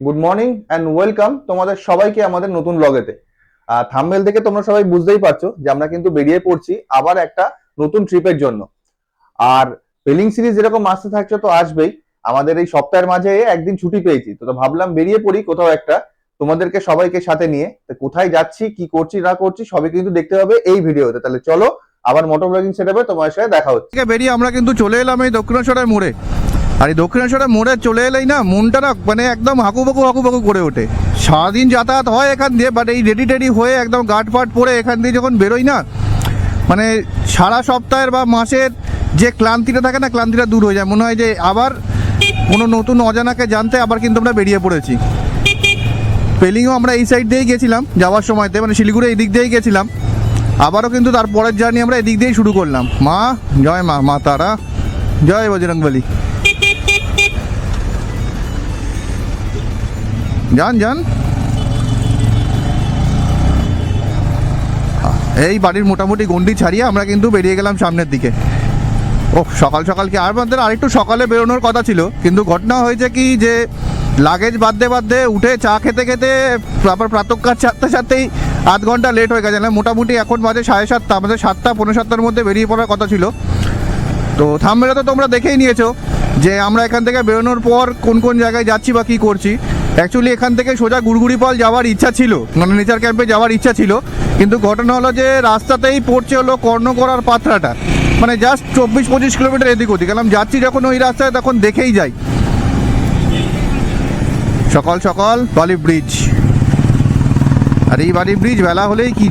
Good morning and welcome তোমাদের সবাইকে আমাদের নতুন ব্লগেতে। থাম্বনেল থেকে তোমরা সবাই বুঝতেই পারছো যে আমরা কিন্তু বেরিয়ে পড়ছি আবার একটা নতুন ট্রিপের জন্য। আর পেলিং সিরিজ যেরকম আসতে থাকছে তো আসবেই, আমাদের এই সপ্তাহের মাঝে একদিন ছুটি পেয়েছি, তো ভাবলাম বেরিয়ে পড়ি কোথাও একটা, তোমাদেরকে সবাইকে সাথে নিয়ে। তো কোথায় যাচ্ছি, কি করছি না করছি সবই কিন্তু দেখতে হবে এই ভিডিওতে। তাহলে চলো আবার মোটর ব্লগিং সেটআপে তোমার সাথে দেখা হচ্ছে। বেরিয়ে আমরা কিন্তু চলে এলাম এই দক্ষিণেশ্বরের মোড়ে। আর এই দক্ষিণেশ্বরের মোড়ে চলে এলেই না মনটা না মানে একদম হাঁকুপাকু করে ওঠে। সারাদিন যাতায়াত হয় এখান দিয়ে, বাট এই রেডি হয় একদম গার্ড ফাট পরে এখান দিয়ে যখন বেরোই না, মানে সারা সপ্তাহের বা মাসের যে ক্লান্তিটা থাকে না, ক্লান্তিটা দূর হয়ে যায়। মনে হয় যে আবার কোনো নতুন অজানাকে জানতে আবার কিন্তু আমরা বেরিয়ে পড়েছি। পেলিংও আমরা এই সাইড দিয়েই গেছিলাম যাওয়ার সময়তে, মানে শিলিগুড়ি এই দিক দিয়েই গেছিলাম। আবারও কিন্তু তার পরের জার্নি আমরা এদিক দিয়েই শুরু করলাম। মা জয়, মা মা তারা জয়, বজরংবলী। যান যান। এই বাড়ির মোটামুটি গন্ডি ছাড়িয়ে আমরা কিন্তু বেরিয়ে গেলাম সামনের দিকে। ও সকাল সকাল কি আর আমাদের আরেকটু সকালে বেরোনোর কথা ছিল, কিন্তু ঘটনা হয়েছে কি যে লাগেজ বাঁধতে উঠে চা খেতে খেতে তারপর প্রাতঃকাল সারতেই আধ ঘন্টা লেট হয়ে গেছে। না মোটামুটি এখন বাজে 7:30, আমাদের 7টা পৌনে 7টার মধ্যে বেরিয়ে পড়ার কথা ছিল। তো থাম্বনেলে তো তোমরা দেখেই নিয়েছো যে আমরা এখান থেকে বেরোনোর পর কোন কোন জায়গায় যাচ্ছি বা কী করছি। অ্যাকচুয়ালি এখান থেকে সোজা গুড়গুড়িপাল যাওয়ার ইচ্ছা ছিল, মানে নেচার ক্যাম্পে যাওয়ার ইচ্ছা ছিল, কিন্তু ঘটনা হলো যে রাস্তাতেই পড়ছে হলো কর্ণগড়ার পাত্রাটা, মানে জাস্ট 24-25 কিলোমিটার এদিক ওদিক। গেলাম যাচ্ছি যখন ওই রাস্তায় তখন দেখেই যাই সকাল সকাল বালি ব্রিজ। আর এই বালি ব্রিজ বেলা হলেই কি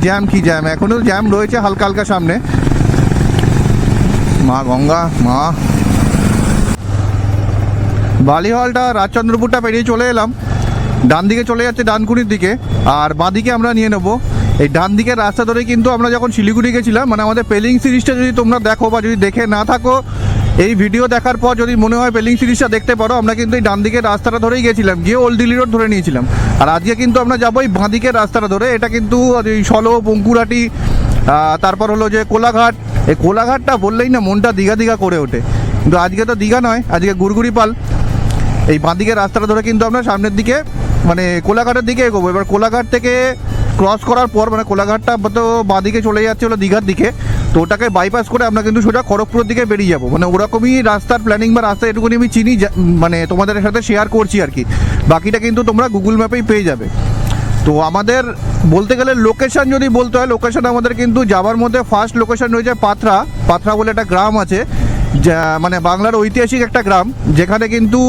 জ্যাম, এখনও জ্যাম রয়েছে হালকা হালকা সামনে। মা গঙ্গা মা। বালিহলটা রাজচন্দ্রপুরটা পেরিয়ে চলে এলাম, ডান দিকে চলে যাচ্ছে ডানকুনির দিকে, আর বাঁ দিকে আমরা নিয়ে নেবো এই ডান দিকের রাস্তা ধরে। কিন্তু আমরা যখন শিলিগুড়ি গেছিলাম, মানে আমাদের পেলিং সিরিজটা যদি তোমরা দেখো বা যদি দেখে না থাকো, এই ভিডিও দেখার পর যদি মনে হয় পেলিং সিরিজটা দেখতে পারো, আমরা কিন্তু এই ডান দিকের রাস্তাটা ধরেই গেছিলাম, গিয়ে ওল্ড দিল্লি রোড ধরে নিয়েছিলাম। আর আজকে কিন্তু আমরা যাবো এই বাঁ দিকের রাস্তাটা ধরে। এটা কিন্তু ওই সলো বঙ্কুরাটি, তারপর হলো যে কোলাঘাট। এই কোলাঘাটটা বললেই না মনটা দীঘা করে ওঠে, কিন্তু আজকে তো দীঘা নয়, আজকে গুড়গুড়িপাল। এই বাঁ দিকের রাস্তাটা ধরে কিন্তু আমরা সামনের দিকে মানে কোলাঘাটের দিকে এগোবো। এবার কোলাঘাট থেকে ক্রস করার পর মানে কোলাঘাটটা তো বাঁ দিকে চলে যাচ্ছে হলো দীঘার দিকে, তো ওটাকে বাইপাস করে আমরা কিন্তু সোজা খড়গপুরের দিকে বেরিয়ে যাবো। মানে ওরকমই রাস্তার প্ল্যানিং বা রাস্তা এটুকুনি আমি চিনি, মানে তোমাদের সাথে শেয়ার করছি আর কি। বাকিটা কিন্তু তোমরা গুগল ম্যাপেই পেয়ে যাবে। তো আমাদের বলতে গেলে লোকেশান যদি বলতে হয়, লোকেশান আমাদের কিন্তু যাওয়ার মধ্যে ফার্স্ট লোকেশান রয়েছে পাথরা বলে একটা গ্রাম আছে, যা মানে বাংলার ঐতিহাসিক একটা গ্রাম, যেখানে কিন্তু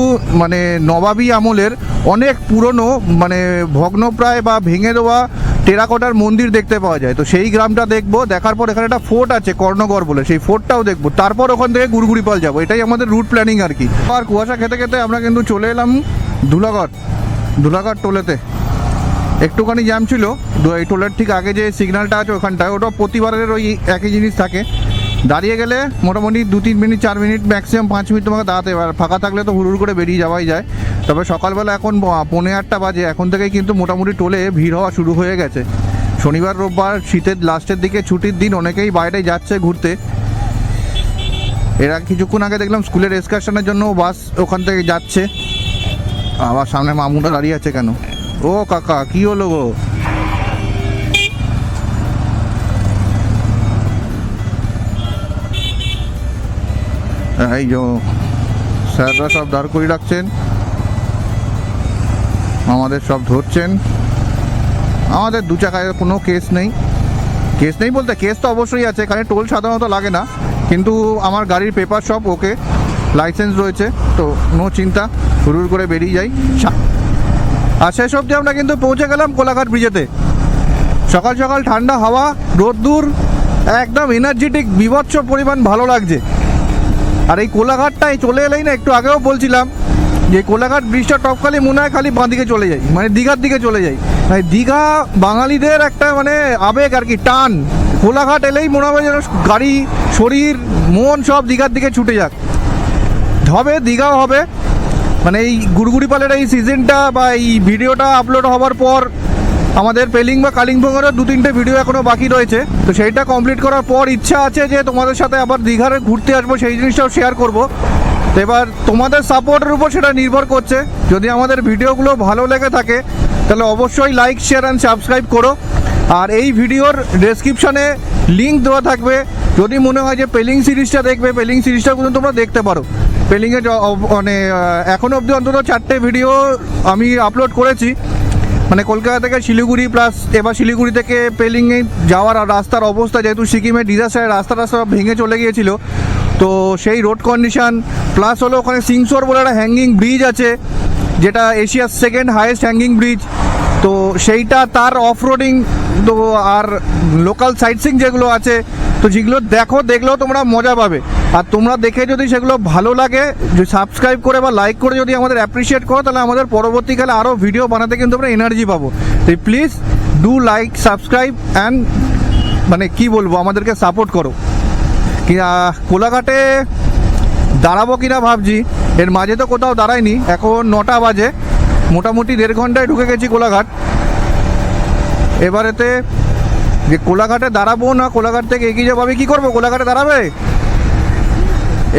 মানে নবাবী আমলের অনেক পুরনো মানে ভগ্নপ্রায় বা ভেঙে দেওয়া টেরাকোটার মন্দির দেখতে পাওয়া যায়। তো সেই গ্রামটা দেখবো, দেখার পর এখানে একটা ফোর্ট আছে কর্ণগড় বলে, সেই ফোর্টটাও দেখবো, তারপর ওখান থেকে গুড়গুড়িপাল যাবো। এটাই আমাদের রুট প্ল্যানিং আর কি। আর কুয়াশা খেতে খেতে আমরা কিন্তু চলে এলাম ধুলাগড় টোলেতে। একটুখানি জ্যাম ছিল এই টোলের ঠিক আগে যে সিগন্যালটা আছে ওখানটায়, ওটা প্রতিবারের ওই একই জিনিস থাকে। দাঁড়িয়ে গেলে মোটামুটি 2-3 মিনিট 4 মিনিট ম্যাক্সিমাম 5 মিনিট তোমাকে দাঁড়াতে, এবার ফাঁকা থাকলে তো হুড় করে বেরিয়ে যাওয়াই যায়। তবে সকালবেলা এখন 8:45 বাজে, এখন থেকেই কিন্তু মোটামুটি টোলে ভিড় হওয়া শুরু হয়ে গেছে। শনিবার রোববার শীতের লাস্টের দিকে ছুটির দিন, অনেকেই বাইরে যাচ্ছে ঘুরতে। এরা কিছুক্ষণ আগে দেখলাম স্কুলের এক্সকারশনের জন্য বাস ওখান থেকে যাচ্ছে। আবার সামনে মামুটা দাঁড়িয়ে আছে কেন? ও কাকা কি হলো গো? এই যে স্যাররা সব দাঁড় করে রাখছেন, আমাদের সব ধরছেন। আমাদের 2 চাকায় কোনো কেস নেই বলতে কেস তো অবশ্যই আছে, এখানে টোল সাধারণত লাগে না, কিন্তু আমার গাড়ির পেপার সব ওকে, লাইসেন্স রয়েছে, তো নো চিন্তা, হুড় করে বেরিয়ে যাই। আর শেষ অবধি আমরা কিন্তু পৌঁছে গেলাম কোলাঘাট ব্রিজেতে। সকাল সকাল ঠান্ডা হাওয়া, রোদ্দুর, একদম এনার্জেটিক বিভৎস পরিমাণ ভালো লাগছে। আর এই কোলাঘাটটায় চলে এলেই না, একটু আগেও বলছিলাম যে কোলাঘাট ব্রিজটা টপকালে মনে হয় খালি বাঁ দিকে চলে যাই, মানে দীঘার দিকে চলে যাই। মানে দীঘা বাঙালিদের একটা মানে আবেগ আর কি, টান। কোলাঘাট এলেই মনে হবে যেন গাড়ি, শরীর, মন সব দীঘার দিকে ছুটে যাক। দীঘাও হবে। মানে এই গুড়গুড়িপালের এই সিজনটা বা এই ভিডিওটা আপলোড হওয়ার পর আমাদের পেলিং বা কালিম্পংয়েরও 2-3টে ভিডিও এখনও বাকি রয়েছে। তো সেইটা কমপ্লিট করার পর ইচ্ছা আছে যে তোমাদের সাথে আবার দীঘার ঘুরতে আসবো, সেই জিনিসটাও শেয়ার করব। তো এবার তোমাদের সাপোর্টের উপর সেটা নির্ভর করছে। যদি আমাদের ভিডিওগুলো ভালো লেগে থাকে তাহলে অবশ্যই লাইক, শেয়ার অ্যান্ড সাবস্ক্রাইব করো। আর এই ভিডিওর ডেসক্রিপশানে লিঙ্ক দেওয়া থাকবে। যদি মনে হয় যে পেলিং সিরিজটা দেখবে, পেলিং সিরিজটা কিন্তু তোমরা দেখতে পারো। পেলিংয়ে মানে এখনও অবধি অন্তত 4টে ভিডিও আমি আপলোড করেছি, মানে কলকাতা থেকে শিলিগুড়ি প্লাস এবার শিলিগুড়ি থেকে পেলিংয়ে যাওয়ার রাস্তার অবস্থা, যেহেতু সিকিমের ডিজাস্টারে রাস্তা ভেঙে চলে গিয়েছিল, তো সেই রোড কন্ডিশন প্লাস হলো ওখানে সিংসোর বলে একটা হ্যাঙ্গিং ব্রিজ আছে, যেটা এশিয়ার সেকেন্ড হাইয়েস্ট হ্যাঙ্গিং ব্রিজ। তো সেইটা তার অফ রোডিং, তো আর লোকাল সাইট সিং যেগুলো আছে, তো যেগুলো দেখলেও তোমরা মজা পাবে। আর তোমরা দেখে যদি সেগুলো ভালো লাগে, সাবস্ক্রাইব করে বা লাইক করে যদি আমাদের অ্যাপ্রিসিয়েট করো, তাহলে আমাদের পরবর্তীকালে আরও ভিডিও বানাতে কিন্তু আমরা এনার্জি পাবো। তো please do like, subscribe and মানে কি বলবো, আমাদেরকে সাপোর্ট করো। কোলাঘাটে দাঁড়াবো কিনা ভাবছি, এর মাঝে তো কোথাও দাঁড়ায়নি। এখন 9টা বাজে, মোটামুটি 1.5 ঘন্টায় ঢুকে গেছি কোলাঘাট। এবারেতে যে কোলাঘাটে দাঁড়াবো না কোলাঘাট থেকে এগিয়ে যাবো, আমি কী করবো? কোলাঘাটে দাঁড়াবে,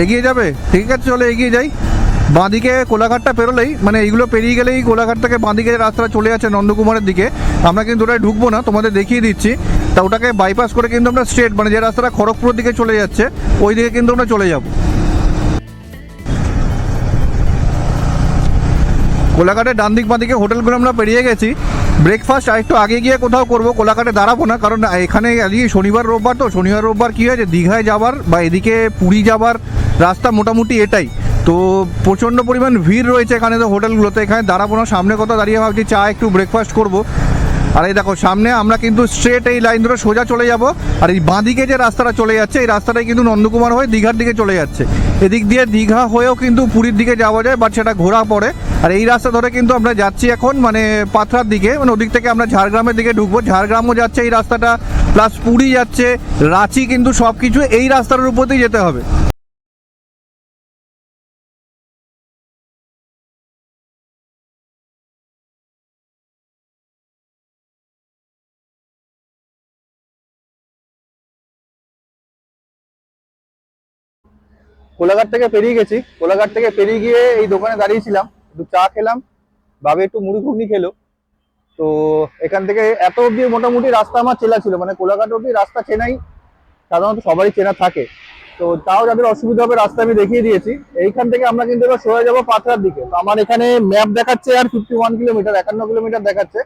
এগিয়ে যাবে, ঠিক আছে চলো এগিয়ে যাই। বাঁদিকে কোলাঘাটটা পেরোলেই, মানে এইগুলো পেরিয়ে গেলেই কোলাঘাট থেকে বাঁদিকে যে রাস্তাটা চলে যাচ্ছে নন্দকুমারের দিকে, আমরা কিন্তু ওটায় ঢুকবো না, তোমাদের দেখিয়ে দিচ্ছি। তা ওটাকে বাইপাস করে কিন্তু আমরা স্ট্রেট, মানে যে রাস্তাটা খড়গপুরের দিকে চলে যাচ্ছে ওই দিকে কিন্তু আমরা চলে যাব। কোলাঘাটের ডান দিক বাঁদিকে হোটেলগুলো আমরা পেরিয়ে গেছি। ব্রেকফাস্ট আরেকটু আগে গিয়ে কোথাও করবো, কোলাঘাটে দাঁড়াবো না, কারণ এখানে আজকে শনিবার রোববার, তো শনিবার রোববার কী হয়েছে, দীঘায় যাবার বা এদিকে পুরী যাবার রাস্তা মোটামুটি এটাই। তো প্রচণ্ড পরিমাণ ভিড় রয়েছে এখানে, তো হোটেলগুলোতে এখানে দাঁড়াবো না, সামনে কোথাও দাঁড়িয়ে ভাবছি চা একটু ব্রেকফাস্ট করবো। আর এই দেখো সামনে আমরা কিন্তু স্ট্রেট এই লাইন ধরে সোজা চলে যাব। আর এই বাঁদিকে যে রাস্তাটা চলে যাচ্ছে, এই রাস্তাটাই কিন্তু নন্দকুমার হয়ে দীঘার দিকে চলে যাচ্ছে। এদিক দিয়ে দীঘা হয়েও কিন্তু পুরীর দিকে যাওয়া যায়, বাট সেটা ঘোরা পড়ে। আর এই রাস্তা ধরে কিন্তু আমরা যাচ্ছি এখন মানে পাথরার দিকে, মানে ওদিক থেকে আমরা ঝাড়গ্রামের দিকে ঢুকবো। ঝাড়গ্রামও যাচ্ছে এই রাস্তাটা, প্লাস পুরী যাচ্ছে, রাঁচি, কিন্তু সব কিছু এই রাস্তার উপর দিয়ে যেতে হবে। কোলাঘাট থেকে পেরিয়ে গেছি। কোলাঘাট থেকে পেরিয়ে গিয়ে এই দোকানে দাঁড়িয়েছিলাম, একটু চা খেলাম, বাবে একটু মুড়ি ঘুগনি খেলো। তো এখান থেকে এত অব্দি মোটামুটি রাস্তা আমার চেনা ছিল, মানে কোলাঘাট অব্দি রাস্তা চেনাই সাধারণত সবারই চেনা থাকে। তো তাও যাদের অসুবিধা হবে রাস্তা আমি দেখিয়ে দিয়েছি। এইখান থেকে আমরা কিন্তু এবার সোজা যাবো পাথরার দিকে। তো আমার এখানে ম্যাপ দেখাচ্ছে আর 51 কিলোমিটার, 51 কিলোমিটার দেখাচ্ছে।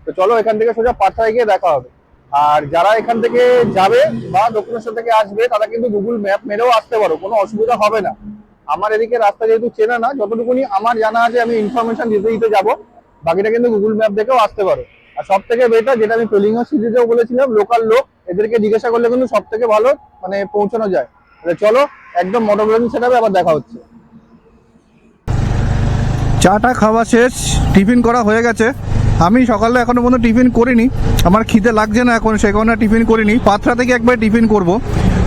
তো চলো এখান থেকে সোজা পাথরায় গিয়ে দেখা হবে। আর যারা এখান থেকে যাবে বা দক্ষিণেশ্বর থেকে আসবে, তারা কিন্তু গুগল ম্যাপ মেরেও আসতে পারো, কোনো অসুবিধা হবে না। আমার এদিকে রাস্তা যেহেতু চেনা না, যতটুকুনি আমার জানা আছে আমি ইনফরমেশন দিতে দিতে যাবো, বাকিটা কিন্তু গুগল ম্যাপ দেখেও আসতে পারো। আর সব থেকে বেটার, যেটা আমি পেলিং সিরিজেও বলেছিলাম, লোকাল লোক এদেরকে জিজ্ঞাসা করলে কিন্তু সব থেকে ভালো মানে পৌঁছানো যায়। তাহলে চলো একদম মোটর ব্লগিং সেটআপে আবার দেখা হচ্ছে। চাটা খাওয়া শেষ, টিফিন করা হয়ে গেছে। আমি সকালে এখনো পর্যন্ত টিফিন করিনি, আমার খিদে লাগছে না এখন, সে কারণে টিফিন করিনি। পাথরা থেকে একবার টিফিন করব।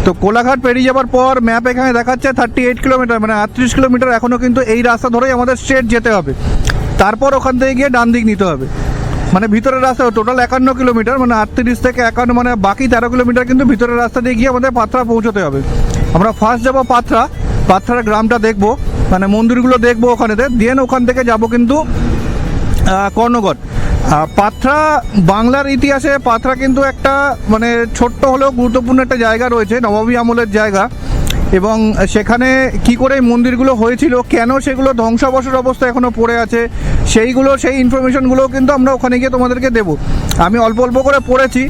তো কোলাঘাট পেরিয়ে যাওয়ার পর ম্যাপ এখানে দেখাচ্ছে 38 কিলোমিটার, মানে 38 কিলোমিটার এখনও কিন্তু এই রাস্তা ধরেই আমাদের স্ট্রেট যেতে হবে। তারপর ওখান থেকে গিয়ে ডান দিক নিতে হবে, মানে ভিতরের রাস্তা টোটাল 51 কিলোমিটার, মানে 38 থেকে 51, মানে বাকি 13 কিলোমিটার কিন্তু ভিতরের রাস্তা দিয়ে গিয়ে আমাদের পাথরা পৌঁছতে হবে। আমরা ফার্স্ট যাবো পাথরা গ্রামটা দেখবো, মানে মন্দিরগুলো দেখবো ওখানেতে, দেন ওখান থেকে যাব কিন্তু কর্ণগড়। পাথরা বাংলার ইতিহাসে পাথরা কিন্তু একটা মানে ছোট্ট হলেও গুরুত্বপূর্ণ একটা জায়গা রয়েছে, নবাবী আমলের জায়গা। এবং সেখানে কি করে মন্দিরগুলো হয়েছিল, কেন সেগুলো ধ্বংসাবশেষ অবস্থায় এখনও পড়ে আছে, সেই ইনফরমেশনগুলোও কিন্তু আমরা ওখানে গিয়ে তোমাদেরকে দেবো। আমি অল্প অল্প করে পড়েছি,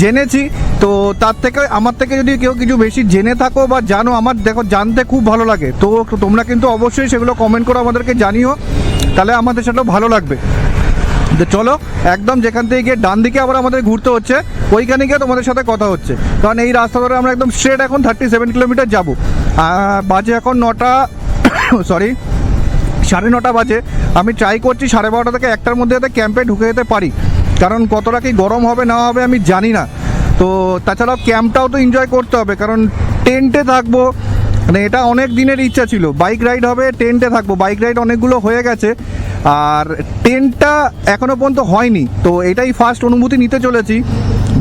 জেনেছি। তো তার থেকে আমার থেকে যদি কেউ কিছু বেশি জেনে থাকো বা জানো, আমার দেখো জানতে খুব ভালো লাগে, তো তোমরা কিন্তু অবশ্যই সেগুলো কমেন্ট করে আমাদেরকে জানিও, তাহলে আমাদের সেটা ভালো লাগবে। তো চলো একদম যেখান থেকে গিয়ে ডান দিকে আবার আমাদের ঘুরতে হচ্ছে, ওইখানে গিয়ে তোমাদের সাথে কথা হচ্ছে। কারণ এই রাস্তা ধরে আমরা একদম স্ট্রেট এখন 37 কিলোমিটার যাবো। বাজে এখন 9টা সরি 9:30 বাজে। আমি ট্রাই করছি 12:30 থেকে 1টার মধ্যে যাতে ক্যাম্পে ঢুকে যেতে পারি, কারণ কতটা কি গরম হবে না হবে আমি জানি না। তো তাছাড়াও ক্যাম্পটাও তো এনজয় করতে হবে, কারণ টেন্টে থাকবো, মানে এটা অনেক দিনের ইচ্ছা ছিল। বাইক রাইড হবে, টেন্টে থাকবো, বাইক রাইড অনেকগুলো হয়ে গেছে, আর টেন্টটা এখনও পর্যন্ত হয়নি। তো এটাই ফার্স্ট অনুভূতি নিতে চলেছি,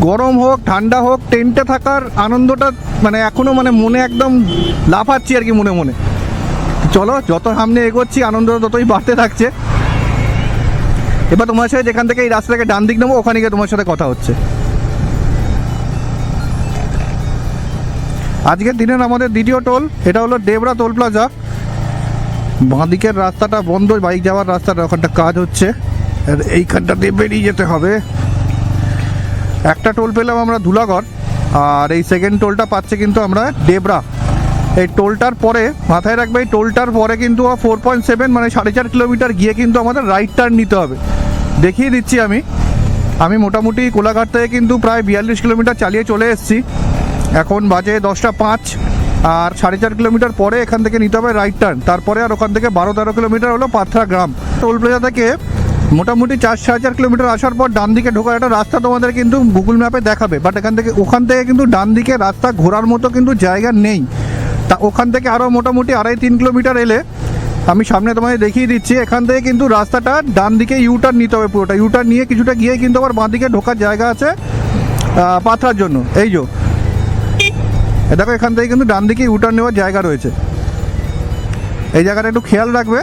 গরম হোক ঠান্ডা হোক, টেন্টে থাকার আনন্দটা মানে এখনও মানে মনে একদম লাফাচ্ছি আর কি মনে মনে। চলো, যত সামনে এগোচ্ছি আনন্দ ততই বাড়তে থাকছে। এবার তোমার সাথে যেখান থেকে এই রাস্তাটাকে ডান দিক নেবো ওখানে গিয়ে তোমার সাথে কথা হচ্ছে। আজকের দিনের আমাদের দ্বিতীয় টোল, এটা হলো ডেবরা টোল প্লাজা। বাঁদিকের রাস্তাটা বন্ধ, বাইক যাওয়ার রাস্তাটা, ওখানটা কাজ হচ্ছে, এইখানটা দিয়ে বেরিয়ে যেতে হবে। একটা টোল পেলাম আমরা ধুলাগড়, আর এই সেকেন্ড টোলটা পাচ্ছে কিন্তু আমরা ডেবরা। এই টোলটার পরে মাথায় রাখবে, এই টোলটার পরে কিন্তু 4.7 মানে 4.5 কিলোমিটার গিয়ে কিন্তু আমাদের রাইট টার্ন নিতে হবে। দেখিয়ে দিচ্ছি আমি মোটামুটি কোলাঘাট থেকে কিন্তু প্রায় 42 কিলোমিটার চালিয়ে চলে এসেছি। এখন বাজে 10টা 5, আর 4.5 কিলোমিটার পরে এখান থেকে নিতে হবে রাইট টার্ন। তারপরে আর ওখান থেকে 12-13 কিলোমিটার হলো পাথরা গ্রাম। টোল প্লাজা থেকে মোটামুটি 4-4.5 কিলোমিটার আসার পর ডান দিকে ঢোকার একটা রাস্তা তোমাদের কিন্তু গুগল ম্যাপে দেখাবে, বাট ওখান থেকে কিন্তু ডান দিকে রাস্তা ঘোরার মতো কিন্তু জায়গা নেই। তা ওখান থেকে আরও মোটামুটি 2.5-3 কিলোমিটার এলে আমি সামনে তোমাদের দেখিয়ে দিচ্ছি, এখান থেকে কিন্তু রাস্তাটা ডান দিকে ইউটার্ন নিতে হবে পুরোটা। ইউটার্ন নিয়ে কিছুটা গিয়ে কিন্তু আবার বাঁ দিকে ঢোকার জায়গা আছে পাথরার জন্য। এই দেখো, এখান থেকে কিন্তু ডান দিকে ইউটার্ন নেওয়ার জায়গা রয়েছে। এই জায়গাটা একটু খেয়াল রাখবে।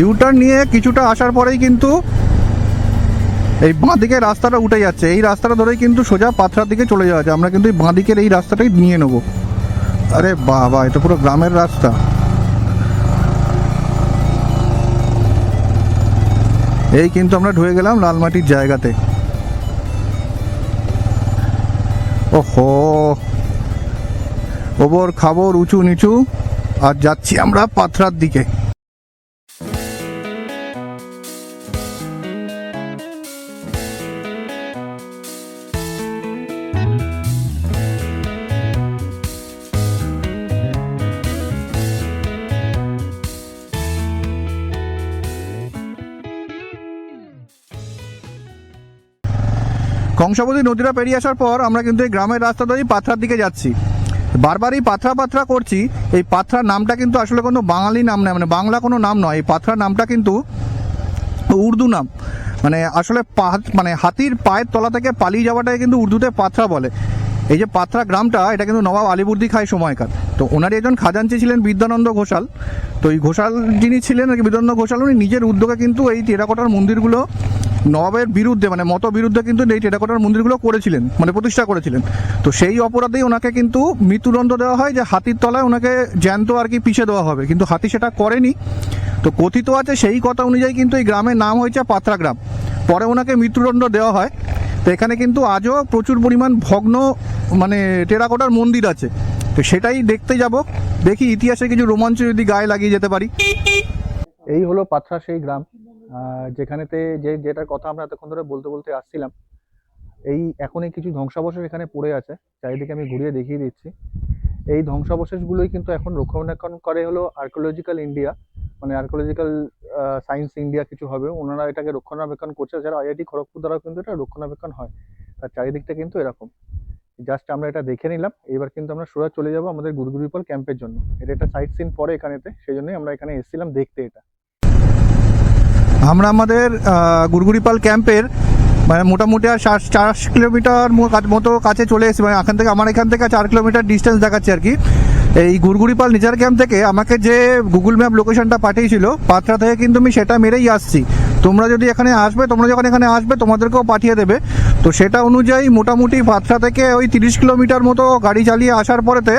ইউটার্ন নিয়ে কিছুটা আসার পরেই কিন্তু এই বাঁ দিকে রাস্তাটা উঠে যাচ্ছে। এই রাস্তাটা ধরেই কিন্তু সোজা পাথরার দিকে চলে যাওয়া যায়। আমরা কিন্তু এই বাঁ দিকের এই রাস্তাটাই নিয়ে নেবো। আরে বাবা, এটা পুরো গ্রামের রাস্তা। এই কিন্তু আমরা ঢুকে গেলাম লালমাটির জায়গাতে। ওহো, ওবর খাবর উঁচু নিচু, আর যাচ্ছি আমরা পাথরার দিকে। কংসাবতী নদীটা পেরিয়ে আসার পর আমরা কিন্তু এই গ্রামের রাস্তা ধরেই পাথরার দিকে যাচ্ছি। বারবারই পাথরা করছি। এই পাথরার নামটা কিন্তু আসলে কোনো বাঙালি নাম নয়, মানে বাংলা কোনো নাম নয়। এই পাথরার নামটা কিন্তু উর্দু নাম। মানে আসলে মানে হাতির পায়ের তলা থেকে পালিয়ে যাওয়াটাকে কিন্তু উর্দুতে পাথরা বলে। এই যে পাথরা গ্রামটা, এটা কিন্তু নবাব আলীবর্দী খাঁর সময়কার। তো ওনারই একজন খাজাঞ্চি ছিলেন বিদ্যানন্দ ঘোষাল। তো এই ঘোষাল যিনি ছিলেন আর কি, বিদ্যানন্দ ঘোষাল, উনি নিজের উদ্যোগে কিন্তু এই টেরাকোটার মন্দিরগুলো নবাবের বিরুদ্ধে, মানে মত বিরুদ্ধে কিন্তু এই টেরাকোটার মন্দিরগুলো করেছিলেন, মানে প্রতিষ্ঠা করেছিলেন। তো সেই অপরাধেই ওনাকে কিন্তু মৃত্যুদণ্ড দেওয়া হয়, যে হাতির তলায় ওনাকে জ্যান্ত আর কি পিষে দেওয়া হবে, কিন্তু হাতি সেটা করেনি। তো কথিত আছে সেই কথা অনুযায়ী কিন্তু এই গ্রামের নাম হয়েছে পাথরা গ্রাম। পরে ওনাকে মৃত্যুদণ্ড দেওয়া হয়। তো এখানে কিন্তু আজও প্রচুর পরিমাণ ভগ্ন মানে টেরাকোটার মন্দির আছে। তো সেটাই দেখতে যাব, দেখি ইতিহাসে কিছু রোমাঞ্চ যদি গায়ে লাগিয়ে যেতে পারি। এই হলো পাথরা সেই গ্রাম, যেখানেতে যেটার কথা আমরা এতক্ষণ ধরে বলতে বলতে আসছিলাম। এই এখনই কিছু ধ্বংসাবশেষ এখানে পড়ে আছে, চারিদিকে আমি ঘুরিয়ে দেখিয়ে দিচ্ছি। এই ধ্বংসাবশেষগুলোই কিন্তু এখন রক্ষণাবেক্ষণ করে হলো আর্কিওলজিক্যাল ইন্ডিয়া, মানে আর্কিওলজিক্যাল সায়েন্স ইন্ডিয়া কিছু হবে, ওনারা এটাকে রক্ষণাবেক্ষণ করছে। যারা আইআইটি খড়গপুর দ্বারাও কিন্তু এটা রক্ষণাবেক্ষণ হয়। তার চারিদিকটা কিন্তু এরকম। জাস্ট আমরা এটা দেখে নিলাম, এবার কিন্তু আমরা সোজা চলে যাব আমাদের গুরগুরিপাল ক্যাম্পের জন্য। এটা একটা সাইট সিন পরে এখানেতে, সেই জন্যই আমরা এখানে এসেছিলাম দেখতে। এটা আমরা আমাদের গুরগুরিপাল ক্যাম্পের মানে মোটামুটি আর 4 কিলোমিটার মতো কাছে চলে এসেছি। মানে এখান থেকে 4 কিলোমিটার ডিস্টেন্স দেখাচ্ছে আর কি। এই গুরগুরিপাল নেচার ক্যাম্প থেকে আমাকে যে গুগল ম্যাপ লোকেশনটা পাঠিয়েছিল পাথরা থেকে, কিন্তু আমি সেটা মেরেই আসছি। তোমরা যখন এখানে আসবে তোমাদেরকেও পাঠিয়ে দেবে। তো সেটা অনুযায়ী মোটামুটি পাথরা থেকে ওই 30 কিলোমিটার মতো গাড়ি চালিয়ে আসার পরেতে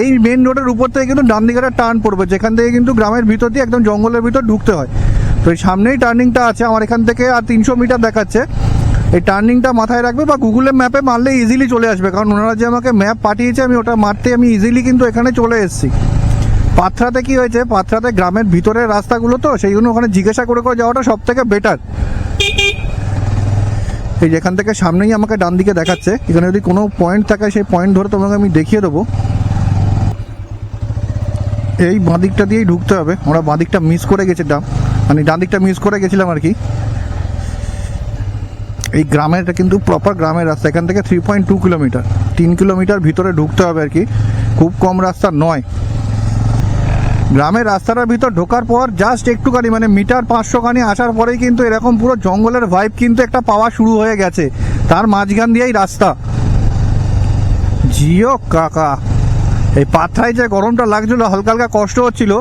এই মেন রোডের উপর থেকে কিন্তু ডান দিকে টার্ন পড়বে, যেখান থেকে কিন্তু গ্রামের ভিতর দিয়ে একদম জঙ্গলের ভিতর ঢুকতে হয়। তো এই সামনেই টার্নিংটা আছে, আমার এখান থেকে আর 300 মিটার দেখাচ্ছে। এই টার্নিংটা মাথায় রাখবে, বা গুগলের ম্যাপে মারলে ইজিলি চলে আসবে, কারণ ওনারা যে আমাকে ম্যাপ পাঠিয়েছে আমি ওটা মারতে আমি ইজিলি কিন্তু এখানে চলে এসেছি। পাথরাতে কি হয়েছে, পাথরাতে গ্রামের ভিতরের রাস্তাগুলো, তো সেই জন্য ওখানে জিজ্ঞাসা করে যাওয়াটা সব থেকে বেটার। এই যেখান থেকে সামনেই আমাকে ডান দিকে দেখাচ্ছে, এখানে যদি কোনো পয়েন্ট থাকে সেই পয়েন্ট ধরে তোমাকে আমি দেখিয়ে দেবো। এই বাঁ দিকটা দিয়েই ঢুকতে হবে, আমরা বাঁ দিকটা মিস করে গেছিলাম, মানে ডান দিকটা মিস করে গেছিলাম আর কি। এই গ্রামের, এটা কিন্তু প্রপার গ্রামের রাস্তা। এখান থেকে 3.2 কিলোমিটার, 3 কিলোমিটার ভিতরে ঢুকতে হবে আর কি, খুব কম রাস্তা নয়। গ্রামের রাস্তাটার ভিতর ঢোকার পর জাস্ট একটুখানি মানে মিটার 500 খানি আসার পরেই কিন্তু এরকম পুরো জঙ্গলের ভাইব কিন্তু একটা পাওয়া শুরু হয়ে গেছে। তার মাঝখান দিয়েই রাস্তা। জিও কাকা, এই পাথরায় যে গরমটা লাগছিল, হালকা হালকা কষ্ট হচ্ছিল,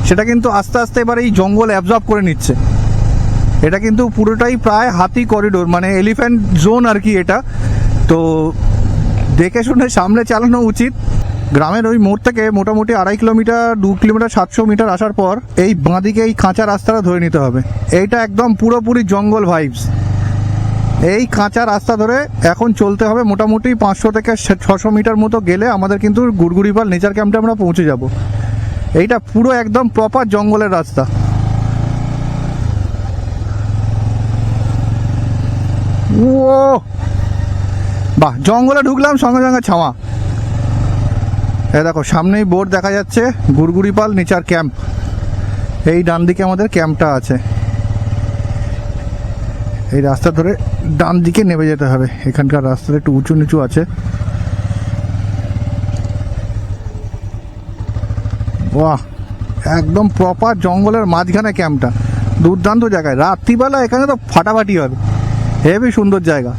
সেটা কিন্তু আস্তে আস্তে এবার এই জঙ্গল অ্যাবজর্ব করে নিচ্ছে। এটা কিন্তু পুরোটাই প্রায় হাতি করিডোর, মানে এলিফ্যান্ট জোন আর কি এটা। তো দেখে শুনে সামনে চালানো উচিত। গ্রামের ওই মোড় থেকে মোটামুটি 2.5 কিলোমিটার 2 কিলোমিটার 700 মিটার আসার পর এই বাঁদিকে এই কাঁচা রাস্তাটা ধরে নিতে হবে। এইটা একদম পুরোপুরি জঙ্গল ভাইবস। এই কাঁচা রাস্তা ধরে এখন চলতে হবে মোটামুটি 500 থেকে 600 মিটার মতো গেলে আমাদের কিন্তু গুড়গুড়িপাল নেচার ক্যাম্পে আমরা পৌঁছে যাব। এইটা পুরো একদম প্রপার জঙ্গলের রাস্তা। ও বাহ, জঙ্গলে ঢুকলাম সঙ্গে সঙ্গে ছাওয়া। এ দেখো সামনেই বোর্ড দেখা যাচ্ছে, গুড়গুড়িপাল নেচার ক্যাম্প। এই ডান দিকে আমাদের ক্যাম্পটা আছে। এই রাস্তা ধরে ডান দিকে নেমে যেতে হবে। এখানকার রাস্তাটা একটু উঁচু নিচু আছে। বাহ, একদম প্রপার জঙ্গলের মাঝখানে ক্যাম্পটা, দুর্দান্ত জায়গায়। রাত্রিবেলা এখানে তো ফাটাফাটি হবে, হেবি সুন্দর জায়গা।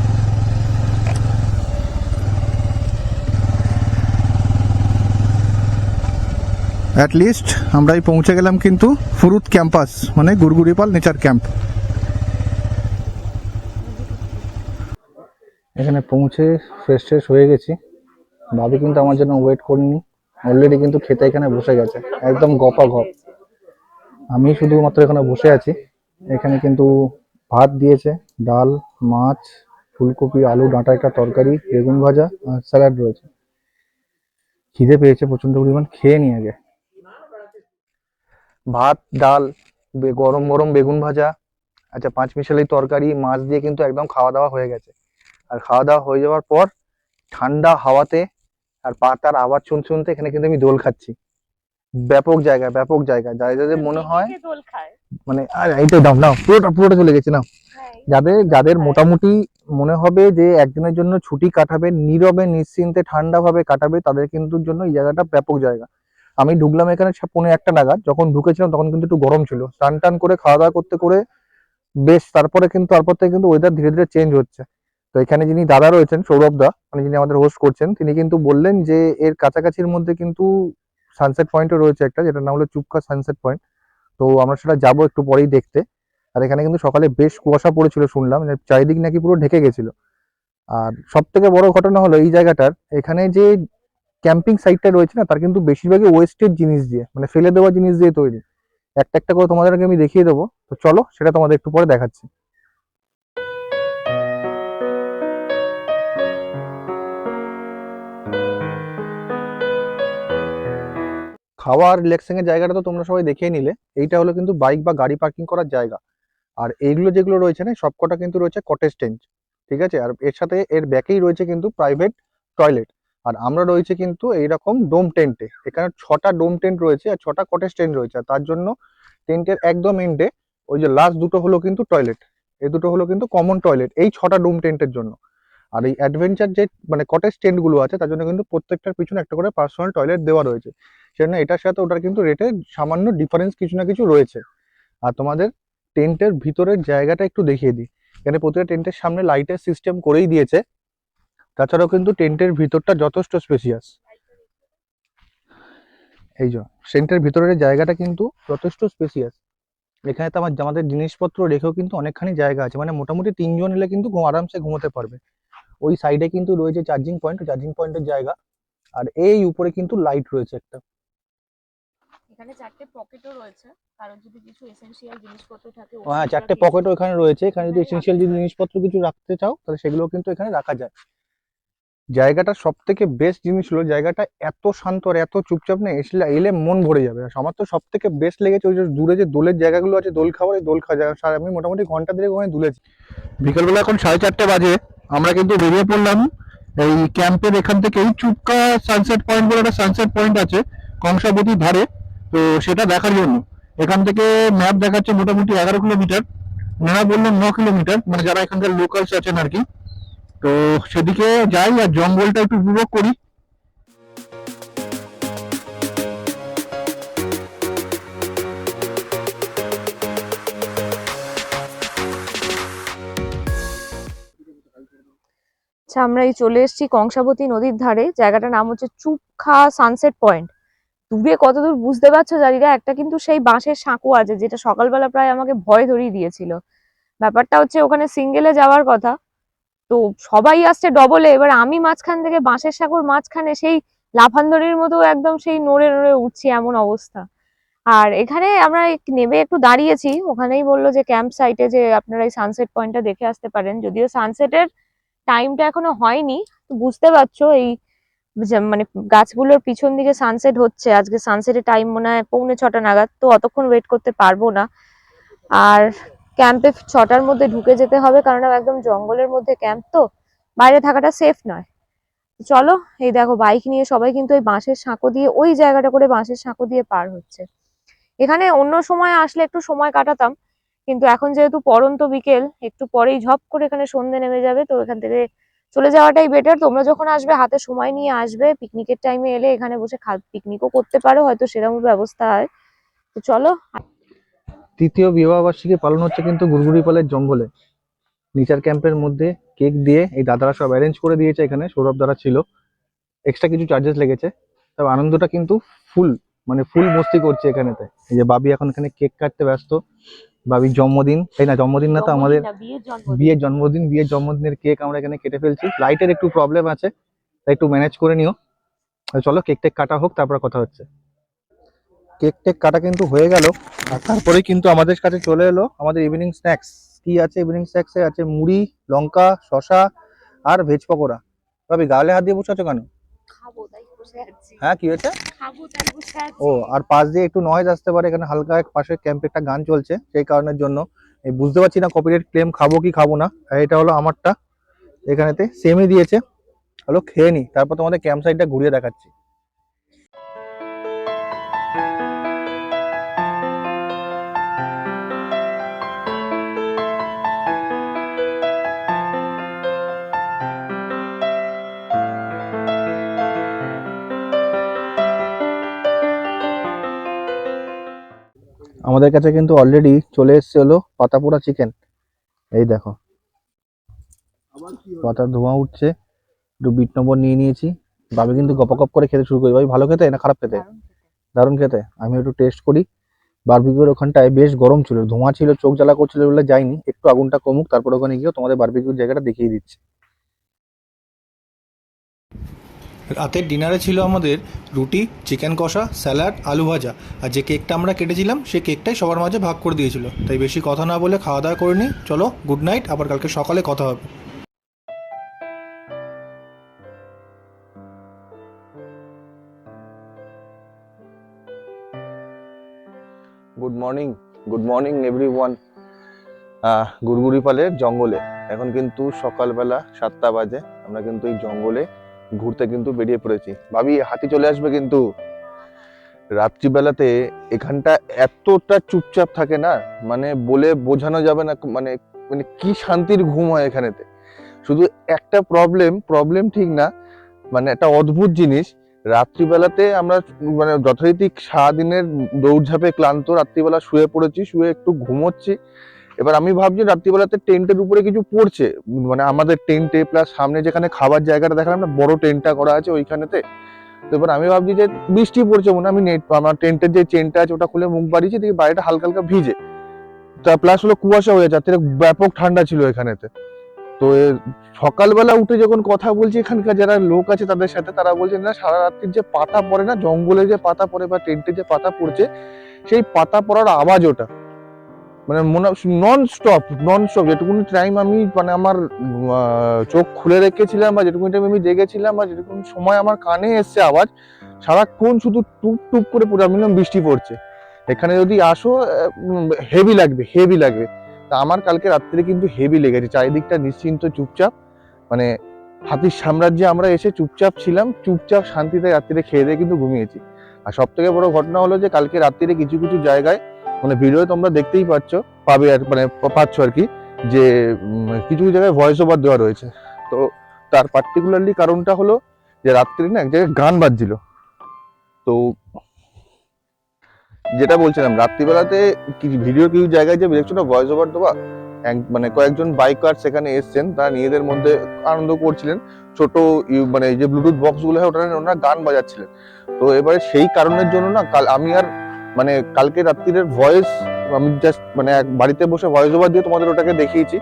অ্যাটলিস্ট আমরাই পৌঁছে গেলাম কিন্তু ফুরুত ক্যাম্পাস, মানে গুড়গুড়িপাল নেচার ক্যাম্প। এখানে পৌঁছে ফ্রেশ হয়ে গেছি। ভাবি কিন্তু আমার জন্য ওয়েট করিনি, অলরেডি কিন্তু খেতে এখানে বসে গেছে, একদম গপা গপ। আমি শুধুমাত্র এখানে বসে আছি। এখানে কিন্তু ভাত দিয়েছে, ডাল, মাছ, ফুলকপি, আলু ডাঁটা একটা তরকারি, বেগুন ভাজা আর স্যালাড রয়েছে। খিদে পেয়েছে প্রচন্ড পরিমাণ, খেয়ে নি আগে। ভাত, ডাল, গরম গরম বেগুন ভাজা, আচ্ছা 5 মিশালি তরকারি, মাছ দিয়ে কিন্তু একদম খাওয়া দাওয়া হয়ে গেছে। আর খাওয়া দাওয়া হয়ে যাওয়ার পর ঠান্ডা হাওয়াতে আর পাতার আওয়াজ শুনতে শুনতে এখানে কিন্তু আমি দোল খাচ্ছি। ব্যাপক জায়গা, ব্যাপক জায়গা। যাদের মনে হয় মানে এইটাই দাও, নাও পুরোটা চলে গেছে, নাও। যাদের মোটামুটি মনে হবে যে একদিনের জন্য ছুটি কাটাবে, নীরবে নিশ্চিন্তে ঠান্ডা ভাবে কাটাবে, তাদের কিন্তু জন্য এই জায়গাটা ব্যাপক জায়গা। আমি ঢুকলাম এখানে 1:45 নাগাদ। যখন ঢুকেছিলাম তখন কিন্তু একটু গরম ছিল। স্নান টান করে খাওয়া দাওয়া করতে করে বেশ তারপর থেকে কিন্তু ওয়েদার ধীরে ধীরে চেঞ্জ হচ্ছে। তো এখানে যিনি দাদা রয়েছেন, সৌরভ দা, মানে যিনি আমাদের হোস্ট করছেন, তিনি কিন্তু বললেন যে এর কাছাকাছির মধ্যে কিন্তু সানসেট পয়েন্টও রয়েছে একটা, যেটার নাম হলো চুপকা সানসেট পয়েন্ট। তো আমরা সেটা যাবো একটু পরেই দেখতে। আর এখানে কিন্তু সকালে বেশ কুয়াশা পড়েছিল শুনলাম, চারিদিক নাকি পুরো ঢেকে গেছিল। আর সব থেকে বড় ঘটনা হলো এই জায়গাটার, এখানে যে ক্যাম্পিং সাইটটা রয়েছে না, তার কিন্তু বেশিরভাগই ওয়েস্টেড জিনিস দিয়ে, মানে ফেলে দেওয়া জিনিস দিয়ে তৈরি। একটা একটা করে তোমাদেরকে আমি দেখিয়ে দেবো। তো চলো সেটা তোমাদের একটু পরে দেখাচ্ছি। খাওয়ার রিল্যাক্সিং এর জায়গাটা তো তোমরা সবাই দেখেই নিলে। এইটা হলো কিন্তু বাইক বা গাড়ি পার্কিং করার জায়গা। আর এইগুলো যেগুলো রয়েছে না, সবকটা কিন্তু রয়েছে কটেজ টেন্ট, ঠিক আছে। আর এর সাথে এর ব্যাকেই রয়েছে কিন্তু প্রাইভেট টয়লেট। আর আমরা রয়েছে কিন্তু এইরকম ডোম টেন্টে। এখানে 6টা ডোম টেন্ট রয়েছে আর 6টা কটেজ টেন্ট রয়েছে। আর তার জন্য টেন্টের একদম এন্ডে ওই যে লাস্ট দুটো হলো কিন্তু টয়লেট, এই দুটো হলো কিন্তু কমন টয়লেট এই 6টা ডোম টেন্টের জন্য। আর এই অ্যাডভেঞ্চার যে মানে কটেজ টেন্ট গুলো আছে, তার জন্য কিন্তু প্রত্যেকটার পিছনে একটা করে পার্সোনাল টয়লেট দেওয়া রয়েছে। সেজন্য এটার সাথে ওটার কিন্তু রেটে সামান্য ডিফারেন্স কিছু না কিছু রয়েছে। আর তোমাদের টেন্টের ভিতরের জায়গাটা একটু দেখিয়ে দিই। এখানে প্রতিটা টেন্টের সামনে লাইটের সিস্টেম করেই দিয়েছে। তাছাড়াও কিন্তু টেন্টের ভিতরটা যথেষ্ট স্পেসিয়াস। এই যে টেন্টের ভিতরের জায়গাটা কিন্তু যথেষ্ট স্পেসিয়াস। এখানে তো আমাদের জিনিসপত্র রেখেও কিন্তু অনেকখানি জায়গা আছে, মানে মোটামুটি 3 জন এলে কিন্তু আরামসে ঘুমোতে পারবে। ওই সাইডে কিন্তু রয়েছে চার্জিং পয়েন্টের জায়গা। আর এই উপরে কিন্তু লাইট রয়েছে একটা। এখানে 4টে পকেটও রয়েছে, কারণ যদি কিছু এসেনশিয়াল জিনিসপত্র থাকে। হ্যাঁ, 4টে পকেটও এখানে রয়েছে। এখানে যদি এসেনশিয়াল জিনিসপত্র কিছু রাখতে চাও তাহলে সেগুলো কিন্তু এখানে রাখা যায়। জায়গাটা সব থেকে বেস্ট জিনিস হলো জায়গাটা এত শান্ত আর এত চুপচাপ, না এলে মন ভরে যাবে। আর আমার তো সব থেকে বেস্ট লেগেছে ওই যে দূরে যে দোলের জায়গাগুলো আছে, দোল খাওয়ার, দোল খাওয়া জায়গা। আমি মোটামুটি ঘন্টা দেড়েক ওখানে দুলেছি। বিকেলবেলা এখন 4:30 বাজে। আমরা কিন্তু বেরিয়ে পড়লাম এই ক্যাম্পের এখান থেকে। এই চুপকা সানসেট পয়েন্ট বলে একটা সানসেট পয়েন্ট আছে কংসাবতীর ধারে, তো সেটা দেখার জন্য। এখান থেকে ম্যাপ দেখাচ্ছে মোটামুটি 11 কিলোমিটার, ওনারা বললেন 9 কিলোমিটার, মানে যারা এখানকার লোকালস আছেন আর কি। তো সেদিকে যাই আর জঙ্গলটা একটু উপভোগ করি। আচ্ছা, আমরা এই চলে এসেছি কংসাবতী নদীর ধারে। জায়গাটার নাম হচ্ছে চুপখা সানসেট পয়েন্ট। দূরে কতদূর বুঝতে পারছো জানি না, একটা কিন্তু সেই বাঁশের সাঁকো আছে যেটা সকালবেলা প্রায় আমাকে ভয় ধরিয়ে দিয়েছিল। ব্যাপারটা হচ্ছে ওখানে সিঙ্গেলে যাওয়ার কথা, তো সবাই আসছে ডবলে, এবার আমি মাঝখান থেকে বাঁশের সাঁকোর মাঝখানে সেই লাফান্দরের মতো একদম সেই নড়ে নড়ে উঠছি, এমন অবস্থা। আর এখানে আমরা নেমে একটু দাঁড়িয়েছি, ওখানেই বললো যে ক্যাম্প সাইটে যে আপনারা এই সানসেট পয়েন্টটা দেখে আসতে পারেন। যদিও সানসেটের টাইমটা এখনো হয়নি, তো বুঝতে পারছো এই মানে গাছগুলোর পিছন দিকে সানসেট হচ্ছে। আজকে সানসেটের টাইম মনে হয় 6:45 নাগাদ, তো অতক্ষণ ওয়েট করতে পারবো না। আর ক্যাম্পে 6টার মধ্যে ঢুকে যেতে হবে, কারণ একদম জঙ্গলের মধ্যে ক্যাম্প, তো বাইরে থাকাটা সেফ নয়। চলো, এই দেখো বাইক নিয়ে সবাই কিন্তু ওই বাঁশের সাঁকো দিয়ে, ওই জায়গাটা করে বাঁশের সাঁকো দিয়ে পার হচ্ছে। এখানে অন্য সময় আসলে একটু সময় কাটাতাম, কিন্তু এখন যেহেতু পড়ন্ত বিকেল, একটু পরেই ঝপ করে এখানে সন্ধে নেমে যাবে, তো এখান থেকে চলে যাওয়াটাই বেটার। তোমরা যখন আসবে হাতে সময় নিয়ে আসবে, পিকনিকের টাইমে এলে এখানে বসে পিকনিকও করতে পারো, হয়তো সেরকম ব্যবস্থা হয়। তো চলো। তৃতীয় বিবাহ বার্ষিকী পালন হচ্ছে কিন্তু গুড়গুড়িপালের জঙ্গলে, নেচার ক্যাম্পের মধ্যে। কেক দিয়ে এই দাদারা সব অ্যারেঞ্জ করে দিয়েছে, এখানে সৌরভ দ্বারা ছিল, এক্সট্রা কিছু চার্জেস লেগেছে। তবে আনন্দটা কিন্তু ফুল, মানে ফুল মস্তি করছে এখানেতে। এই যে বাবি এখন এখানে কেক কাটতে ব্যস্ত। বাবির জন্মদিন, তাই না? জন্মদিন না তো আমাদের বিয়ের জন্মদিনের কেক আমরা এখানে কেটে ফেলছি। লাইটের একটু প্রবলেম আছে, তাই একটু ম্যানেজ করে নিও। চলো কেক টেক কাটা হোক, তারপর কথা হচ্ছে। কেক টেক কাটা কিন্তু হয়ে গেল, আর তারপরে কিন্তু আমাদের কাছে চলে এলো আমাদের ইভিনিং স্ন্যাক্স। কি আছে ইভিনিং স্ন্যাক্সে? আছে মুড়ি, লঙ্কা, শশা আর ভেজ পকোড়া। ভাবি গালে হাত দিয়ে বসে আছো কেন? খাবো তাই বসে আছি। হ্যাঁ, কি হয়েছে? খাবো তাই বসে ও, আছি। আর পাশ দিয়ে একটু নয়েজ আসতে পারে, এখানে হালকা এক পাশে ক্যাম্পে একটা গান চলছে, সেই কারণের জন্য। এই বুঝতে পারছি না কপিরাইট ক্লেম খাবো কি খাবো না। আর এটা হলো আমারটা, এখানেতে সেমই দিয়েছে। হলো খেয়ে নি, তারপর তোমাদের ক্যাম্প সাইডটা ঘুরিয়ে দেখাচ্ছি। আমাদের কাছে কিন্তু অলরেডি চলে এসেছে হলো পাতা পোড়া চিকেন। এই দেখো, পাতার ধোঁয়া উঠছে, একটু বিট নম্বর নিয়ে নিয়েছি। ভাবে কিন্তু গপগপ করে খেতে শুরু করি। ভাই ভালো খেতে না খারাপ খেতে? দারুণ খেতে। আমি একটু টেস্ট করি। বারবিকিউর ওখানটায় বেশ গরম ছিল, ধোঁয়া ছিল, চোখ জ্বালা করছিল বলে যাইনি। একটু আগুনটা কমুক, তারপর ওখানে গিয়ে তোমাদের বারবিকিউর জায়গাটা দেখিয়ে দিচ্ছি। রাতের ডিনারে ছিল আমাদের রুটি, চিকেন কষা, স্যালাড, আলু ভাজা। আর যে কেকটা আমরা কেটেছিলাম সেই কেকটাই সবার মাঝে ভাগ করে দিয়েছিল। তাই বেশি কথা না বলে খাওয়া দাওয়া করে নিই। চলো, গুড নাইট, আবার কালকে সকালে কথা হবে। Good morning everyone. গুড়গুড়িপালের জঙ্গলে এখন কিন্তু সকালবেলা 7টা বাজে। আমরা কিন্তু এই জঙ্গলে ঘুরতে কিন্তু বেরিয়ে পড়েছি। ভাবি হাতি চলে আসবে কিন্তু। রাত্রিবেলাতে এখানটা এতটা চুপচাপ থাকে না, মানে বলে বোঝানো যাবে না। মানে মানে কি শান্তির ঘুম হয় এখানেতে। শুধু একটা প্রবলেম ঠিক না, মানে একটা অদ্ভুত জিনিস। রাত্রিবেলাতে আমরা মানে যথারীতি সারাদিনের দৌড়ঝাঁপে ক্লান্ত, রাত্রিবেলা শুয়ে পড়েছি, শুয়ে একটু ঘুমোচ্ছি। এবার আমি ভাবছি রাত্রিবেলাতে টেন্টের উপরে কিছু পড়ছে, মানে আমাদের টেন্টে প্লাস সামনে যেখানে খাবার জায়গাটা দেখালাম না, বড় টেন্টটা করা আছে ওইখানেতে। তো এবার আমি ভাবছি যে বৃষ্টি পড়ছে মনে হয়। আমি আমার টেন্টের যে চেনটা আছে ওটা খুলে মুখ বাড়িয়েছি, দেখি বাইরেটা হালকা হালকা ভিজে। তা প্লাস হলো কুয়াশা হয়ে যাচ্ছে, ব্যাপক ঠান্ডা ছিল এখানেতে। তো সকালবেলা উঠে যখন কথা বলছি এখানকার যারা লোক আছে তাদের সাথে, তারা বলছে না সারা রাত্রির যে পাতা পড়ে না, জঙ্গলে যে পাতা পড়ে বা টেন্টে যে পাতা পড়ছে, সেই পাতা পড়ার আওয়াজ ওটা। মানে মনে নন স্টপ যেটুকুনি টাইম আমি মানে আমার চোখ খুলে রেখেছিলাম বা যেটুকুনি টাইম আমি জেগেছিলাম বা যেটুকুনি সময় আমার কানে এসছে আওয়াজ, সারাক্ষণ শুধু টুপ টুপ করে পড়ে। আমি বৃষ্টি পড়ছে এখানে, যদি আসো হেভি লাগবে। তা আমার কালকে রাত্রে কিন্তু হেভি লেগেছে। চারিদিকটা নিশ্চিন্ত, চুপচাপ, মানে হাতির সাম্রাজ্যে আমরা এসে চুপচাপ ছিলাম, চুপচাপ শান্তিতে রাত্রিরে খেয়ে দিয়ে কিন্তু ঘুমিয়েছি। আর সব থেকে বড় ঘটনা হলো যে কালকে রাত্রিরে কিছু কিছু জায়গায়, মানে ভিডিও তোমরা দেখতেই পাবে আর মানে পাচ্ছ আর কি, যে কিছু কিছু জায়গায় ভয়েস ওভার দেওয়া রয়েছে। তো তার পার্টিকুলারলি কারণটা হলো যে রাত্রি না এক জায়গায় গান বাজছিল। তো যেটা বলছিলাম, রাত্রিবেলাতে কিছু ভিডিও কিছু জায়গায় যে দেখছো না ভয়েস ওভার দেওয়া, মানে কয়েকজন বাইকার সেখানে এসেছেন, তারা নিজেদের মধ্যে আনন্দ করছিলেন। ছোট মানে এই যে ব্লুটুথ বক্স গুলো হয় ওটা ওনারা গান বাজাচ্ছিলেন। তো এবারে সেই কারণের জন্য না আমি আর মানে কালকে রাত্রির ভয়েস আমি জাস্ট মানে বাড়িতে বসে ভয়েস ওভার দিয়ে তোমাদের ওটাকে দেখিয়েছি,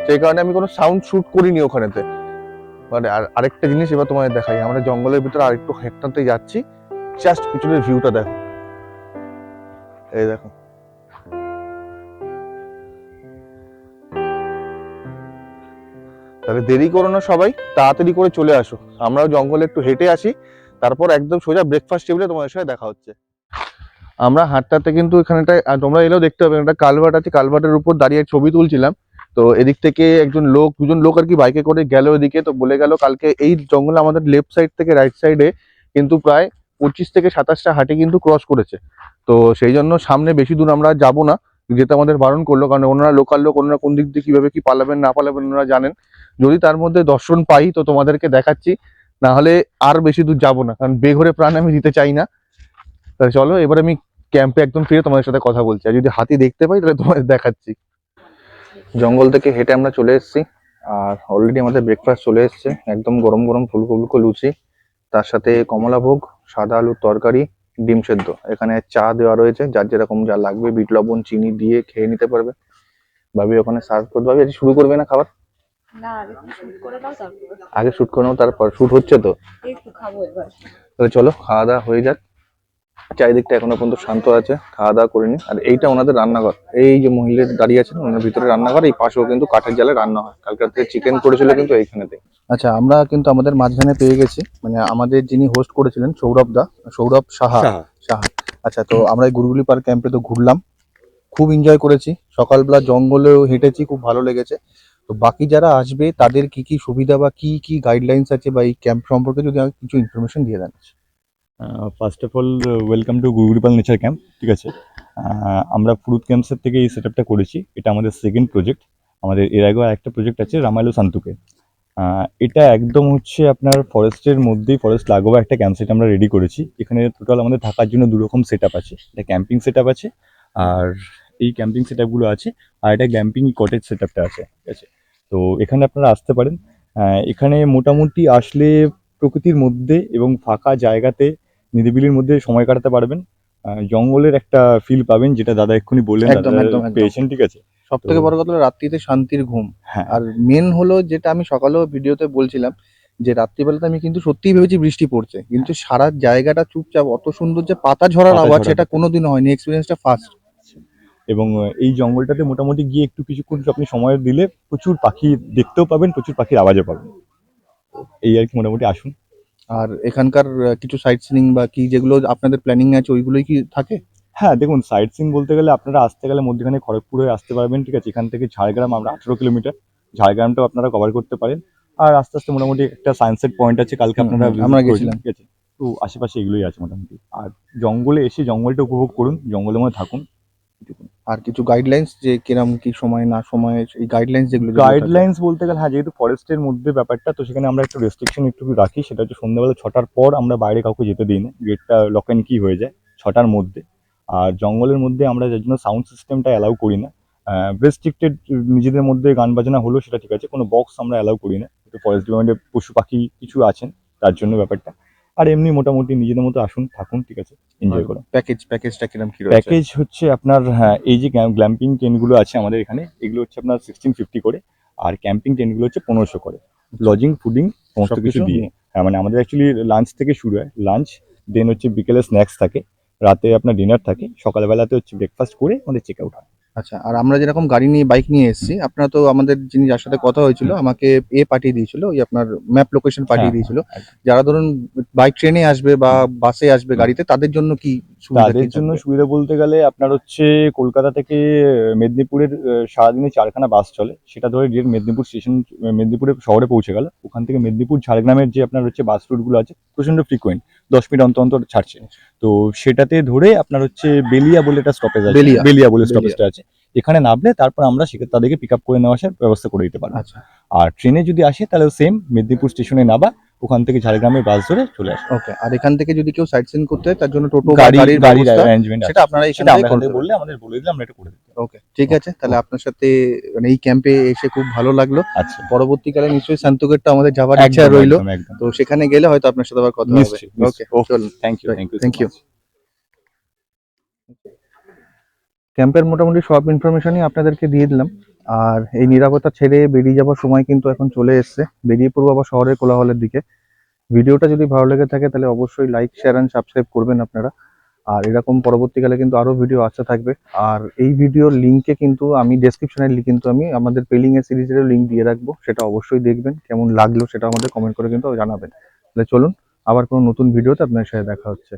সেই কারণে আমি কোনো সাউন্ড শুট করিনি ওখানেতে। মানে আরেকটা জিনিস এবার তোমাদের দেখাই, আমরা জঙ্গলের ভিতরে আরেকটু হেঁটতে যাচ্ছি, জাস্ট পিছনের ভিউটা দেখো, এই দেখো। তাহলে দেরি করো না সবাই, তাড়াতাড়ি করে চলে আসো, আমরাও জঙ্গলে একটু হেঁটে আসি, তারপর একদম সোজা ব্রেকফাস্ট টেবিলে তোমাদের সাথে দেখা হচ্ছে। আমরা হাঁটতে কিন্তু এখানটায় তোমরা এলেও দেখতে পাবে একটা কালভার্ট আছে, কালভার্টের উপর দাঁড়িয়ে ছবি তুলছিলাম। তো এদিক থেকে দুজন লোক আর কি বাইকে করে গেল এদিকে, তো বলে গেল কালকে এই জঙ্গলে আমাদের লেফট সাইড থেকে রাইট সাইডে কিন্তু প্রায় 25 থেকে 27টা হাতি কিন্তু ক্রস করেছে। তো সেই জন্য সামনে বেশি দূর আমরা যাব না, যেতে আমাদের বারণ করলো, কারণ ওনারা লোকাল লোক, ওনারা কোন দিক দিয়ে কিভাবে কি পালাবেন না পালাবেন ওনারা জানেন। যদি তার মধ্যে দর্শন পাই তো তোমাদেরকে দেখাচ্ছি, না হলে আর বেশি দূর যাব না, কারণ বেঘরে প্রাণ আমি দিতে চাই না। তাহলে চলো এবার আমি ক্যাম্পে একদম ফিরে তোমাদের সাথে কথা বলছি, আর যদি হাতি দেখতে পাই তাহলে তোমাদের দেখাচ্ছি। জঙ্গল থেকে হেঁটে আমরা চলে এসেছি, আর অলরেডি আমাদের ব্রেকফাস্ট চলে এসেছে, একদম গরম গরম ফুলকো ফুলকো লুচি, তার সাথে কমলাভোগ, সাদা আলুর তরকারি, ডিম সেদ্ধ, এখানে চা দেওয়া রয়েছে, যার যেরকম যা লাগবে বিট লবণ চিনি দিয়ে খেয়ে নিতে পারবে। ভাবি ওখানে সার্ভ করতে পারবে, শুরু করবে না খাবার? না, আগে শুট করে দাও, তারপর আগে শুট করে নাও, তারপর শুট হচ্ছে তো। একটু খাবো এবার। তাহলে চলো খাওয়া দাওয়া হয়ে যাক, চারিদিকটা এখনো পর্যন্ত শান্ত আছে, খাওয়া দাওয়া করে নি। আর এইটা ওনাদের রান্নাঘর, এই যে মহিলা দাঁড়িয়ে আছেন ওনার ভিতরে রান্নাঘর, এই পাশেও কিন্তু কাঠের জালে রান্না হয়, কালকে রাতে চিকেন করেছিল কিন্তু এইখানেতে। আচ্ছা, আমরা কিন্তু আমাদের মাঝখানে পেয়ে গেছি, মানে আমাদের যিনি হোস্ট করেছিলেন সৌরভ সাহা। আচ্ছা, তো আমরা এই গুরুগুলি পার্ক ক্যাম্পে তো ঘুরলাম, খুব এনজয় করেছি, সকালবেলা জঙ্গলেও হেঁটেছি, খুব ভালো লেগেছে। তো বাকি যারা আসবে তাদের কি কি সুবিধা বা কি কি গাইডলাইন্স আছে বা এই ক্যাম্প সম্পর্কে যদি আমাকে কিছু ইনফরমেশন দিয়ে দেন। First of all welcome to গুরুগুলিপাল নেচার ক্যাম্প। ঠিক আছে, আমরা ফ্রুট ক্যাম্পসের থেকে এই সেট আপটা করেছি, এটা আমাদের সেকেন্ড প্রজেক্ট। আমাদের এর আগেও একটা প্রজেক্ট আছে রামায়লো সান্তুকে। এটা একদম হচ্ছে আপনার ফরেস্টের মধ্যেই, ফরেস্ট লাগোয়া একটা ক্যাম্প সেট আমরা রেডি করেছি। এখানে টোটাল আমাদের থাকার জন্য দুরকম সেট আপ আছে, একটা ক্যাম্পিং সেট আপ আছে, আর এই ক্যাম্পিং সেট আপগুলো আছে, আর এটা ক্যাম্পিং কটেজ সেট আপটা আছে। ঠিক আছে, তো এখানে আপনারা আসতে পারেন। এখানে মোটামুটি আসলে প্রকৃতির মধ্যে এবং ফাঁকা জায়গাতে নিরিবিলির মধ্যে সময় কাটাতে পারবেন, জঙ্গলের একটা ফিল পাবেন, যেটা দাদা এক্ষুনি বললেন একদম, দাদা একদম, একদম। পেয়েছেন। ঠিক আছে, সব থেকে বড় কথা হলো রাত্রিতে শান্তির ঘুম। হ্যাঁ, আর মেন হলো যেটা আমি সকালেও ভিডিওতে বলছিলাম, যে রাত্রিবেলাতে আমি কিন্তু সত্যিই ভেবেছি বৃষ্টি পড়ছে, কিন্তু সারা জায়গাটা চুপচাপ, অত সুন্দর যে পাতা ঝরার পাতা আওয়াজ, ঝরার সেটা কোনোদিনও হয়নি, এক্সপিরিয়েন্সটা ফার্স্ট। এবং এই জঙ্গলটাতে মোটামুটি গিয়ে একটু কিছুক্ষণ আপনি সময় দিলে প্রচুর পাখি দেখতেও পাবেন, প্রচুর পাখির আওয়াজও পাবেন। এই আর কি, মোটামুটি আসুন। আর এখানকার কিছু সাইট সিনিং বা কি যেগুলো আপনাদের প্ল্যানিং আছে ওইগুলোই কি থাকে? হ্যাঁ, দেখুন, সাইট সিন বলতে গেলে আপনারা আসতে গেলে মধ্যখানে খড়গপুর হয়ে আসতে পারবেন। ঠিক আছে, এখান থেকে ঝাড়গ্রাম, আমরা 18 কিলোমিটার, ঝাড়গ্রামটাও আপনারা কভার করতে পারেন। আর আস্তে আস্তে মোটামুটি একটা সানসেট পয়েন্ট আছে, কালকে আপনারা আমরা visit করেছেন, গেছিলাম। ঠিক আছে, তো আশেপাশে এগুলোই আছে মোটামুটি। আর জঙ্গলে এসে জঙ্গলটা উপভোগ করুন, জঙ্গলের মধ্যে থাকুন। আর কিছু গাইডলাইন্স যে কিরম কি সময় না সময়, এই গাইডলাইন্স যেগুলো থাকে। গাইডলাইন্স বলতে গেলে, হ্যাঁ, যেহেতু ফরেস্টের মধ্যে ব্যাপারটা, তো সেখানে আমরা একটু রেস্ট্রিকশন একটু রাখি, সেটা হচ্ছে সন্ধ্যাবেলা 6টার পর আমরা বাইরে কাউকে যেতে দিই না, গেটটা লক অ্যান্ড কি হয়ে যায় 6টার মধ্যে। আর জঙ্গলের মধ্যে আমরা যার জন্য সাউন্ড সিস্টেমটা অ্যালাউ করি না, রেস্ট্রিক্টেড, নিজেদের মধ্যে গান বাজনা হলো সেটা ঠিক আছে, কোনো বক্স আমরা অ্যালাউ করি না, একটু ফরেস্ট ডিপার্টমেন্টের পশু পাখি কিছু আছেন তার জন্য ব্যাপারটা। আর এমনি মোটামুটি নিজেদের মতো আসুন, থাকুন, ঠিক আছে, এনজয় করুন। প্যাকেজটা কিরম কি রয়েছে? প্যাকেজ হচ্ছে আপনার, হ্যাঁ, এই যে গ্ল্যাম্পিং টেন্টগুলো আছে আমাদের এখানে, এগুলো হচ্ছে আপনার 1650 করে, আর ক্যাম্পিং টেন্টগুলো হচ্ছে 1500 করে, লজিং ফুডিং সমস্ত কিছু সবকিছু দিয়ে। হ্যাঁ, মানে আমাদের অ্যাকচুয়ালি লাঞ্চ থেকে শুরু হয়, লাঞ্চ, দেন হচ্ছে বিকেলে স্ন্যাক্স থাকে, রাতে আপনার ডিনার থাকে, সকালবেলাতে হচ্ছে ব্রেকফাস্ট করে আমাদের চেক আউট হয়। আচ্ছা, আর আমরা যেরকম বাইক নিয়ে এসেছি, আপনারা তো আমাদের যিনি যার সাথে কথা হয়েছিল আমাকে পাঠিয়ে দিয়েছিল, ওই আপনার ম্যাপ লোকেশন পাঠিয়ে হ্যাঁ, দিয়েছিল। একদম। যারা ধরুন বাইক ট্রেনে আসবে বা বাসে আসবে গাড়িতে, তাদের জন্য কি সুবিধা? তাদের জন্য সুবিধা বলতে গেলে আপনার হচ্ছে কলকাতা থেকে মেদিনীপুরের সারাদিনে 4খানা বাস চলে, সেটা ধরে ডিরেক্ট মেদিনীপুর স্টেশন, মেদিনীপুরের শহরে পৌঁছে গেল। ওখান থেকে মেদিনীপুর ঝাড়গ্রামের যে আপনার হচ্ছে বাস রুটগুলো আছে, প্রচণ্ড ফ্রিকোয়েন্ট, 10 মিনিট অন্তর অন্তর ছাড়ছে। তো সেটাতে ধরে আপনার হচ্ছে বেলিয়া বলে একটা স্টপেজ আছে, বেলিয়া বলে স্টপেজটা আছে, এখানে নামলে তারপর আমরা সেক্ষেত্রে তাদেরকে পিক আপ করে নেওয়া আসার ব্যবস্থা করে দিতে পারবো। আচ্ছা, আর ট্রেনে যদি আসে তাহলে সেম মেদিনীপুর স্টেশনে নামা, ওখান থেকে ঝাড়গ্রামের বাস ধরে চলে আসবে। ওকে, আর এখান থেকে যদি কেউ সাইট সিন করতে হয় তার জন্য টোটো বা গাড়ির গাড়ির ব্যবস্থা অ্যারেঞ্জমেন্ট সেটা আপনারা এখান সেটা থেকে আমরা এখান করতে থেকে বললে আমাদের বলে দিলে আমরা এটা করে দিই। ওকে, ঠিক আছে। তাহলে আপনার সাথে মানে এই ক্যাম্পে এসে খুব ভালো লাগলো। আচ্ছা, পরবর্তীকালে নিশ্চয়ই শান্তিগড়টা আমাদের যাওয়ার ইচ্ছা একদম রইলো। একদম একদম তো সেখানে গেলে হয়তো আপনার সাথে আবার কথা হবে। নিশ্চয়ই ওকে, ওকে, চলুন। Thank you Thank thank you. you. ক্যাম্পের মোটামুটি সব ইনফরমেশনই আপনাদেরকে দিয়ে দিলাম। আর এই নিরাপত্তা ছেড়ে বেরিয়ে যাওয়ার সময় কিন্তু এখন চলে এসেছে, বেরিয়ে পড়বো আবার শহরের কোলাহলের দিকে। ভিডিওটা যদি ভালো লেগে থাকে তাহলে অবশ্যই লাইক, শেয়ার অ্যান্ড সাবস্ক্রাইব করবেন আপনারা। আর এরকম পরবর্তীকালে কিন্তু আরো ভিডিও আসতে থাকবে। আর এই ভিডিওর লিঙ্কে কিন্তু আমি ডেসক্রিপশনে কিন্তু আমি আমাদের পেলিং এর সিরিজেরও লিঙ্ক দিয়ে রাখবো, সেটা অবশ্যই দেখবেন। কেমন লাগলো সেটা আমাদের কমেন্ট করে কিন্তু জানাবেন। তাহলে চলুন, আবার কোনো নতুন ভিডিওতে আপনার সাথে দেখা হচ্ছে।